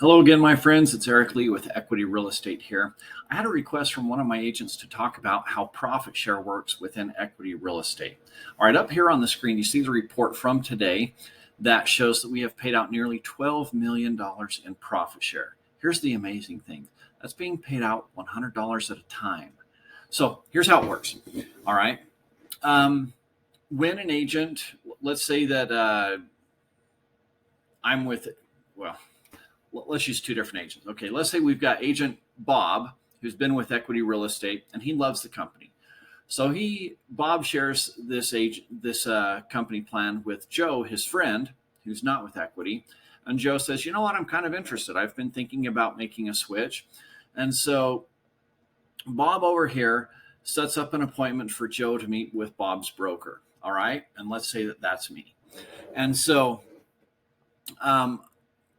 Hello again, my friends. It's Eric Lee with Equity Real Estate here. I had a request from one of my agents to talk about how profit share works within equity real estate. All right, up here on the screen, you see the report from today that shows that we have paid out nearly $12 million in profit share. Here's the amazing thing. That's being paid out $100 at a time. So here's how it works. All right. When an agent, let's say that I'm with, well, let's use two different agents. Okay, let's say we've got agent Bob, who's been with Equity Real Estate, and he loves the company. So Bob shares this company plan with Joe, his friend, who's not with Equity. And Joe says, you know what, I'm kind of interested. I've been thinking about making a switch. And so Bob over here sets up an appointment for Joe to meet with Bob's broker. All right. And let's say that that's me. And so,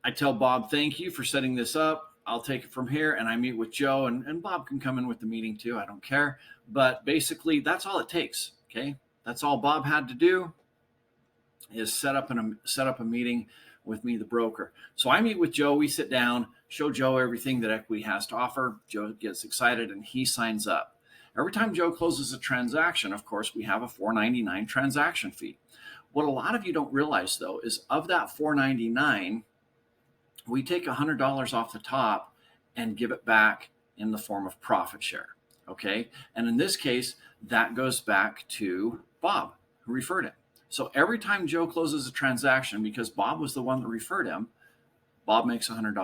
I tell Bob, thank you for setting this up. I'll take it from here. And I meet with Joe, and Bob can come in with the meeting too. I don't care. But basically, that's all it takes. Okay. That's all Bob had to do is set up a meeting with me, the broker. So I meet with Joe. We sit down, show Joe everything that Equity has to offer. Joe gets excited and he signs up. Every time Joe closes a transaction, of course, we have a $4.99 transaction fee. What a lot of you don't realize, though, is of that $4.99, we take $100 off the top and give it back in the form of profit share. Okay. And in this case, that goes back to Bob, who referred him. So every time Joe closes a transaction, because Bob was the one that referred him, Bob makes $100. And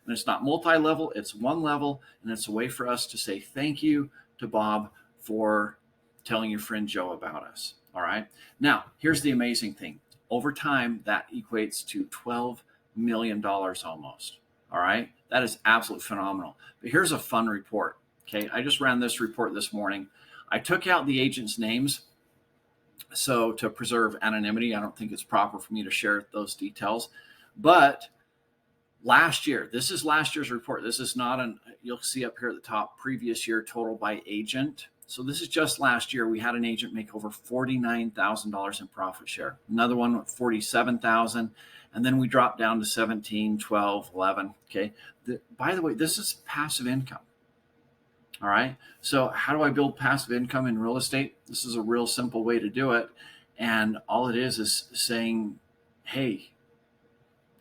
it's not multi-level, it's one level. And it's a way for us to say thank you to Bob for telling your friend Joe about us. All right. Now, here's the amazing thing. Over time, that equates to $12 million almost. All right. That is absolutely phenomenal. But here's a fun report. Okay. I just ran this report this morning. I took out the agents' names. So to preserve anonymity, I don't think it's proper for me to share those details. But last year, this is last year's report. This is not you'll see up here at the top, previous year total by agent. So this is just last year. We had an agent make over $49,000 in profit share. Another one with $47,000. And then we dropped down to 17, 12, 11. Okay. By the way, this is passive income. All right. So how do I build passive income in real estate? This is a real simple way to do it. And all it is saying, hey,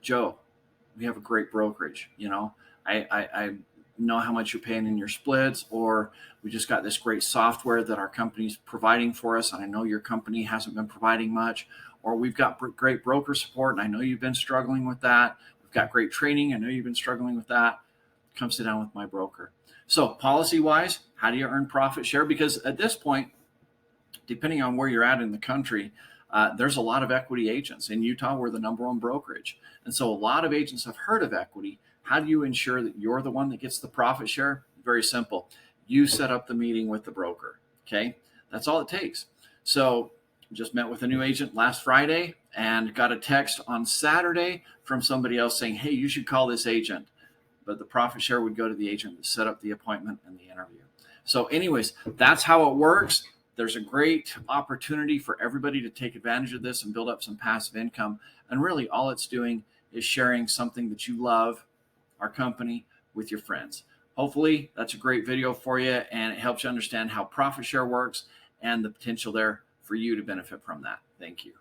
Joe, we have a great brokerage. You know, I know how much you're paying in your splits, or we just got this great software that our company's providing for us. And I know your company hasn't been providing much. Or we've got great broker support, and I know you've been struggling with that. We've got great training. I know you've been struggling with that. Come sit down with my broker. So policy-wise, how do you earn profit share? Because at this point, depending on where you're at in the country, there's a lot of Equity agents. In Utah, we're the #1 brokerage. And so a lot of agents have heard of Equity. How do you ensure that you're the one that gets the profit share? Very simple. You set up the meeting with the broker. Okay. That's all it takes. So just met with a new agent last Friday and got a text on Saturday from somebody else saying, hey, you should call this agent. But the profit share would go to the agent that set up the appointment and the interview. So anyways, that's how it works. There's a great opportunity for everybody to take advantage of this and build up some passive income. And really all it's doing is sharing something that you love, our company, with your friends. Hopefully that's a great video for you and it helps you understand how profit share works and the potential there for you to benefit from that. Thank you.